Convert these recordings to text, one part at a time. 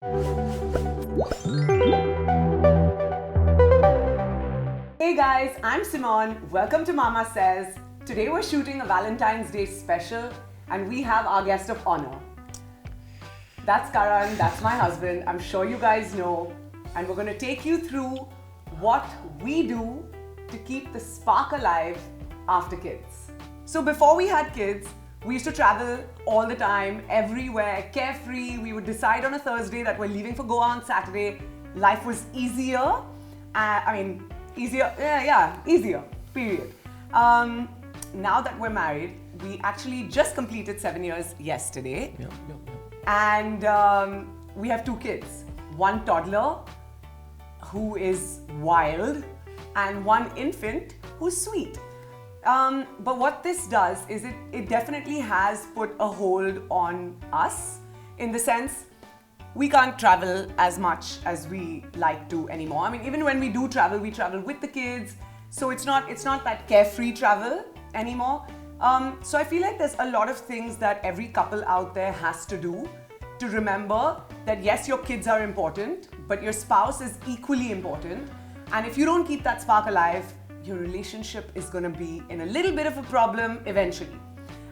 Hey guys, I'm Simone. Welcome to Mama Says. Today we're shooting a Valentine's Day special and we have our guest of honor. That's Karan, that's my husband. I'm sure you guys know. And we're going to take you through what we do to keep the spark alive after kids. So before we had kids, we used to travel all the time, everywhere, carefree. We would decide on a Thursday that we're leaving for Goa on Saturday. Life was easier. Easier, period. Now that we're married, we actually just completed 7 years yesterday. Yep. And we have 2 kids. 1 toddler who is wild and 1 infant who's sweet. But what this does is it definitely has put a hold on us in the sense we can't travel as much as we like to anymore. I mean, even when we do travel, we travel with the kids. So it's not that carefree travel anymore. So I feel like there's a lot of things that every couple out there has to do to remember that yes, your kids are important, but your spouse is equally important. And if you don't keep that spark alive, your relationship is going to be in a little bit of a problem eventually.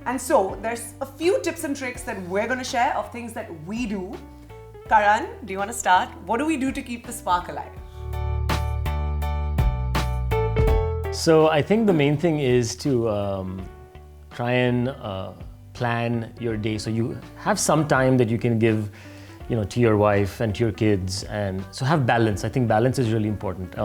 And so there's a few tips and tricks that we're going to share of things that we do. Karan, do you want to start? What do we do to keep the spark alive? So I think the main thing is to try and plan your day so you have some time that you can give, to your wife and to your kids, and so have balance. I think balance is really important.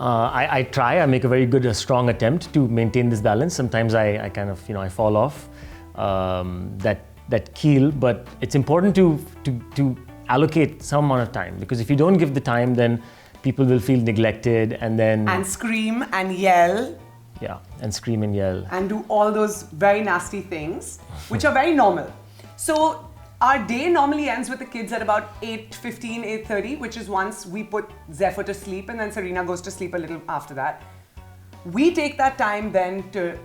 I make a very good, strong attempt to maintain this balance. Sometimes I kind of, I fall off that keel, but it's important to allocate some amount of time, because if you don't give the time, then people will feel neglected and scream and yell. Yeah, and scream and yell. And do all those very nasty things, which are very normal. So our day normally ends with the kids at about 8:15, 8:30, which is once we put Zephyr to sleep, and then Serena goes to sleep a little after that. We take that time then to,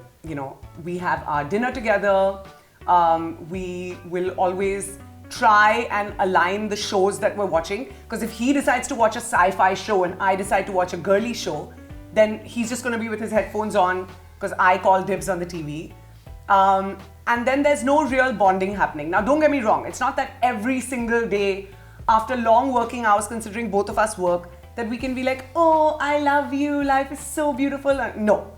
we have our dinner together. We will always try and align the shows that we're watching, because if he decides to watch a sci-fi show and I decide to watch a girly show, then he's just going to be with his headphones on because I call dibs on the TV. And then there's no real bonding happening. Now, don't get me wrong. It's not that every single day after long working hours, considering both of us work, that we can be like, oh, I love you. Life is so beautiful. No.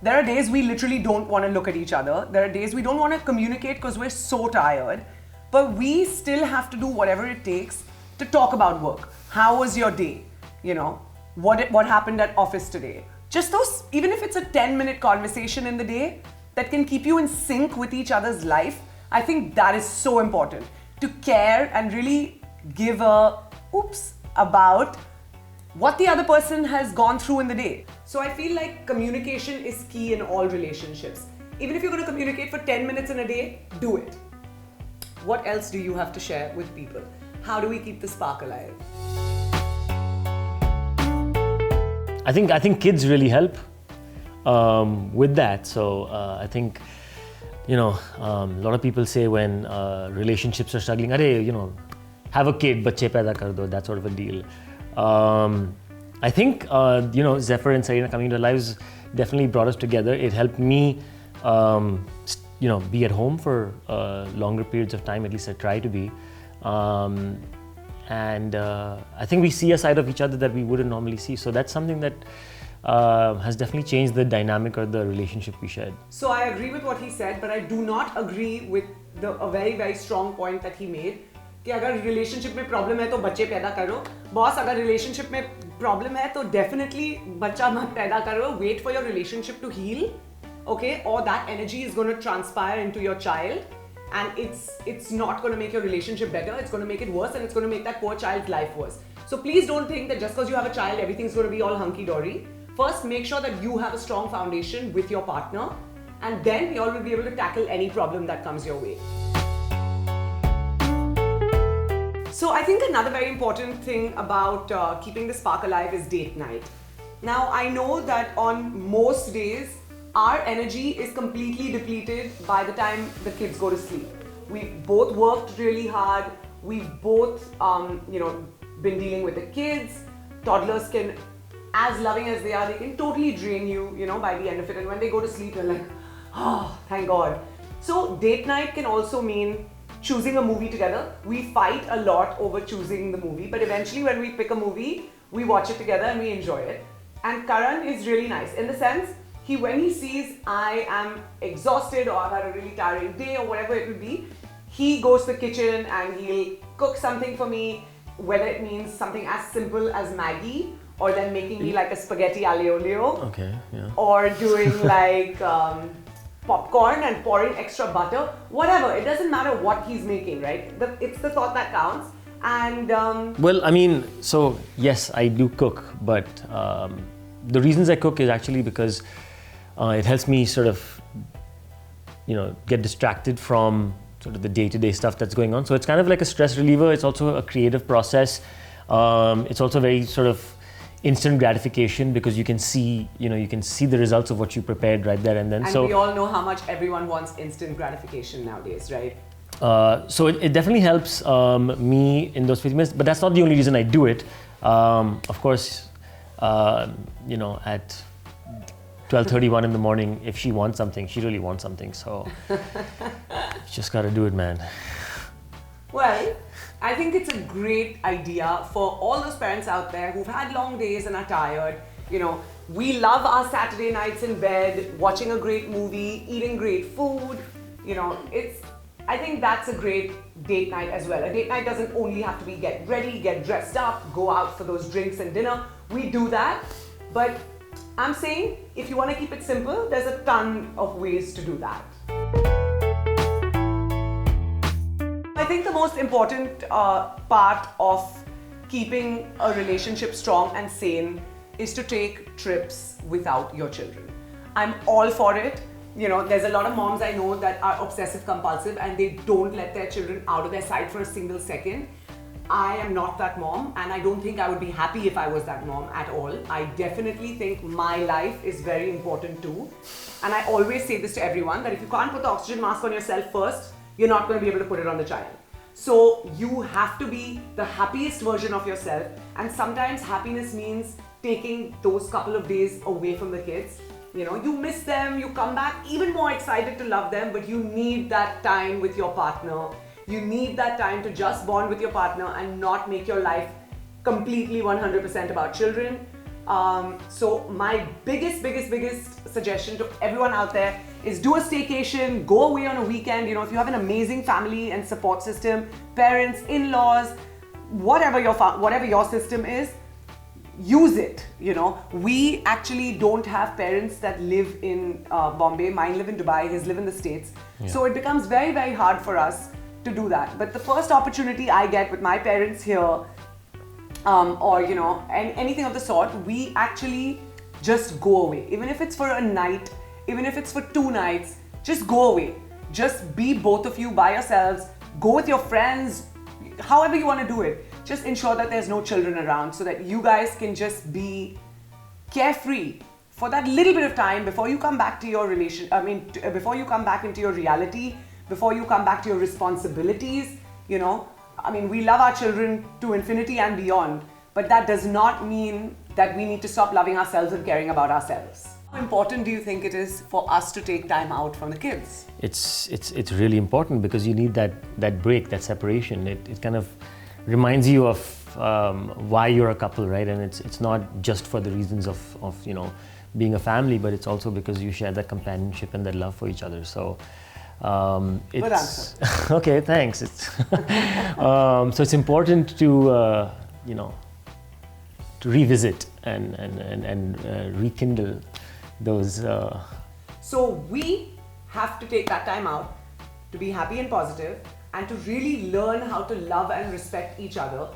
There are days we literally don't want to look at each other. There are days we don't want to communicate because we're so tired. But we still have to do whatever it takes to talk about work. How was your day? What happened at office today? Just those, even if it's a 10-minute conversation in the day that can keep you in sync with each other's life, I think that is so important. To care and really give a oops about what the other person has gone through in the day. So I feel like communication is key in all relationships. Even if you're going to communicate for 10 minutes in a day, do it. What else do you have to share with people? How do we keep the spark alive? I think kids really help with that. So I think, a lot of people say when relationships are struggling, have a kid, bacche paida kar do, that sort of a deal. I think, Zephyr and Serena coming into our lives definitely brought us together. It helped me, be at home for longer periods of time. At least I try to be. And I think we see a side of each other that we wouldn't normally see. So that's something that has definitely changed the dynamic or the relationship we shared. So I agree with what he said, but I do not agree with a very, very strong point that he made. कि अगर relationship में problem है तो बच्चे पैदा करो. Boss, अगर relationship में problem है तो definitely बच्चा मत पैदा करो. Wait for your relationship to heal, okay? Or that energy is going to transpire into your child. And it's not going to make your relationship better, it's going to make it worse, and it's going to make that poor child's life worse. So please don't think that just because you have a child, everything's going to be all hunky-dory. First, make sure that you have a strong foundation with your partner, and then you all will be able to tackle any problem that comes your way. So I think another very important thing about keeping the spark alive is date night. Now, I know that on most days, our energy is completely depleted by the time the kids go to sleep. We both worked really hard. We've both, been dealing with the kids. Toddlers can, as loving as they are, they can totally drain you, by the end of it. And when they go to sleep, you're like, oh, thank God. So date night can also mean choosing a movie together. We fight a lot over choosing the movie, but eventually when we pick a movie, we watch it together and we enjoy it. And Karan is really nice in the sense, when he sees I am exhausted or I've had a really tiring day or whatever it will be, he goes to the kitchen and he'll cook something for me, whether it means something as simple as Maggie or then making me like a spaghetti aglio olio. Okay, yeah. Or doing like popcorn and pouring extra butter, whatever. It doesn't matter what he's making, right? It's the thought that counts. And well, I mean, so yes, I do cook, but the reasons I cook is actually because it helps me sort of, get distracted from sort of the day-to-day stuff that's going on. So it's kind of like a stress reliever. It's also a creative process. It's also very sort of instant gratification because you can see the results of what you prepared right there and then. And we all know how much everyone wants instant gratification nowadays, right? So it definitely helps me in those 50 minutes, but that's not the only reason I do it. Of course, at 12:31 in the morning, if she wants something, she really wants something. So you just gotta do it, man. Well, I think it's a great idea for all those parents out there who've had long days and are tired. We love our Saturday nights in bed, watching a great movie, eating great food. I think that's a great date night as well. A date night doesn't only have to be get ready, get dressed up, go out for those drinks and dinner. We do that, but I'm saying if you want to keep it simple, there's a ton of ways to do that. I think the most important part of keeping a relationship strong and sane is to take trips without your children. I'm all for it. There's a lot of moms I know that are obsessive compulsive and they don't let their children out of their sight for a single second. I am not that mom, and I don't think I would be happy if I was that mom at all. I definitely think my life is very important too. And I always say this to everyone, that if you can't put the oxygen mask on yourself first, you're not going to be able to put it on the child. So you have to be the happiest version of yourself, and sometimes happiness means taking those couple of days away from the kids. You miss them, you come back even more excited to love them, but you need that time with your partner. You need that time to just bond with your partner and not make your life completely 100% about children. So my biggest suggestion to everyone out there is do a staycation, go away on a weekend. If you have an amazing family and support system, parents, in-laws, whatever your system is, use it. We actually don't have parents that live in Bombay. Mine live in Dubai, his live in the States. Yeah. So it becomes very, very hard for us to do that. But the first opportunity I get with my parents here, anything of the sort, we actually just go away. Even if it's for a night, even if it's for 2 nights, just go away. Just be both of you by yourselves, go with your friends, however you want to do it. Just ensure that there's no children around so that you guys can just be carefree for that little bit of time before you come back to your before you come back into your reality, before you come back to your responsibilities. We love our children to infinity and beyond, but that does not mean that we need to stop loving ourselves and caring about ourselves. How important do you think it is for us to take time out from the kids? It's really important because you need that break, that separation. It kind of reminds you of why you're a couple, right? And it's not just for the reasons of being a family, but it's also because you share that companionship and that love for each other. So good answer. Okay, thanks. So it's important to to revisit and rekindle those. So we have to take that time out to be happy and positive and to really learn how to love and respect each other,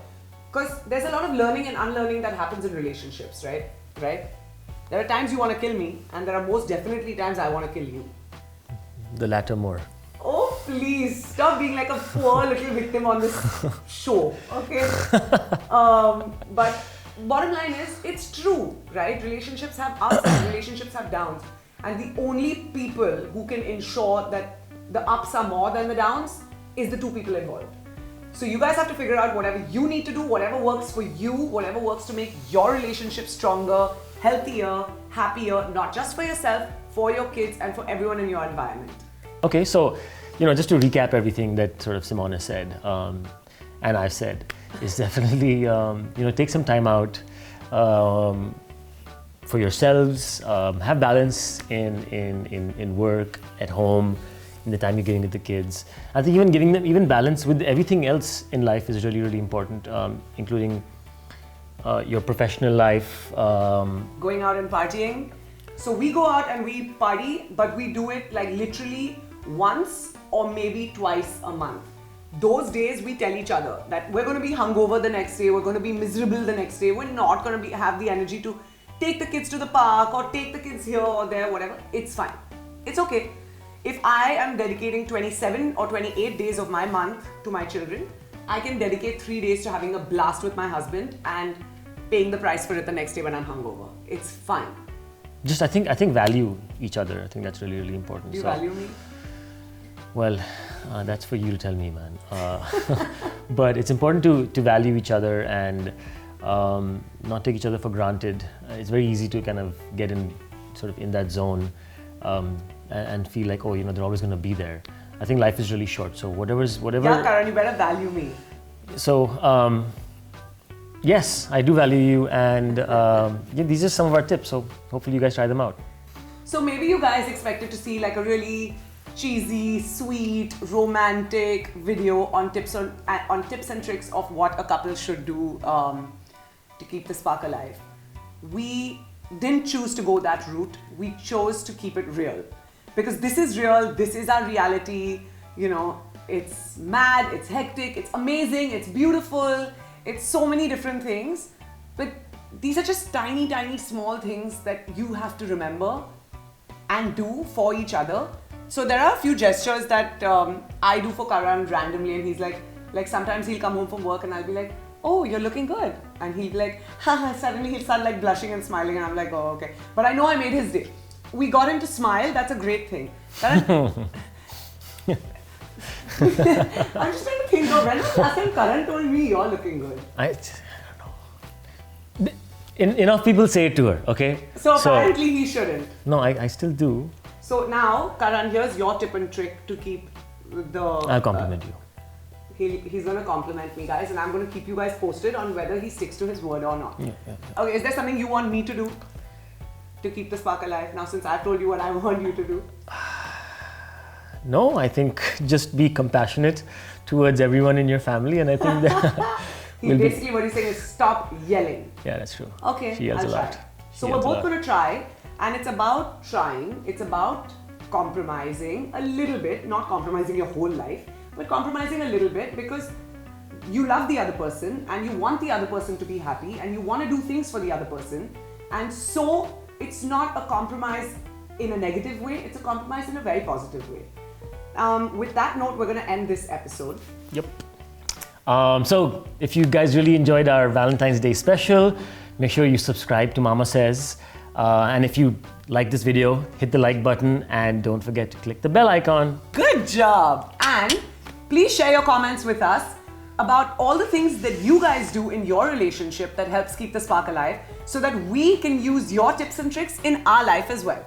because there's a lot of learning and unlearning that happens in relationships, right? There are times you want to kill me, and there are most definitely times I want to kill you. The latter more. Oh, please stop being like a poor little victim on this show, okay? But bottom line is, it's true, right? Relationships have ups and relationships have downs, and the only people who can ensure that the ups are more than the downs is the 2 people involved. So you guys have to figure out whatever you need to do, whatever works for you, whatever works to make your relationship stronger, healthier, happier, not just for yourself, for your kids and for everyone in your environment. Okay, so, just to recap everything that sort of Simone said, and I've said, is definitely, take some time out for yourselves, have balance in work, at home, in the time you're giving to the kids. I think even giving them even balance with everything else in life is really, really important, including your professional life. Going out and partying. So we go out and we party, but we do it like literally once or maybe twice a month. Those days we tell each other that we're going to be hungover the next day, we're going to be miserable the next day, we're not going to have the energy to take the kids to the park or take the kids here or there, whatever. It's fine. It's okay. If I am dedicating 27 or 28 days of my month to my children, I can dedicate 3 days to having a blast with my husband and paying the price for it the next day when I'm hungover. It's fine. Just I think value each other. I think that's really, really important. Do you value me? Well, that's for you to tell me, man. But it's important to value each other and not take each other for granted. It's very easy to kind of get in sort of in that zone and feel like, oh, they're always going to be there. I think life is really short, so whatever. Yeah, Karan, you better value me. So, yes, I do value you, and these are some of our tips. So hopefully you guys try them out. So maybe you guys expected to see like a really cheesy, sweet, romantic video on tips and tricks of what a couple should do to keep the spark alive. We didn't choose to go that route. We chose to keep it real. Because this is real, this is our reality, it's mad, it's hectic, it's amazing, it's beautiful, it's so many different things. But these are just tiny, tiny, small things that you have to remember and do for each other. So there are a few gestures that I do for Karan randomly, and he's like sometimes he'll come home from work and I'll be like, oh, you're looking good. And he'll be like, haha, suddenly he'll start like blushing and smiling, and I'm like, oh, okay. But I know I made his day. We got him to smile, that's a great thing. I'm just trying to think of when was the last time Karan told me you're looking good? I don't know. Enough people say it to her, okay? So apparently he shouldn't. No, I still do. So now, Karan, here's your tip and trick to keep the... I'll compliment you. He's going to compliment me, guys, and I'm going to keep you guys posted on whether he sticks to his word or not. Yeah. Okay, is there something you want me to do to keep the spark alive now, since I've told you what I want you to do? No, I think just be compassionate towards everyone in your family, and I think that basically what he's saying is stop yelling. Yeah, that's true. Okay, she yells I'll a lot. try. So we're both going to try, and it's about trying, it's about compromising a little bit, not compromising your whole life, but compromising a little bit because you love the other person and you want the other person to be happy and you want to do things for the other person. And so it's not a compromise in a negative way, it's a compromise in a very positive way. With that note, we're going to end this episode. Yep. So if you guys really enjoyed our Valentine's Day special, make sure you subscribe to Mama Says. And if you like this video, hit the like button and don't forget to click the bell icon. Good job! And please share your comments with us about all the things that you guys do in your relationship that helps keep the spark alive so that we can use your tips and tricks in our life as well.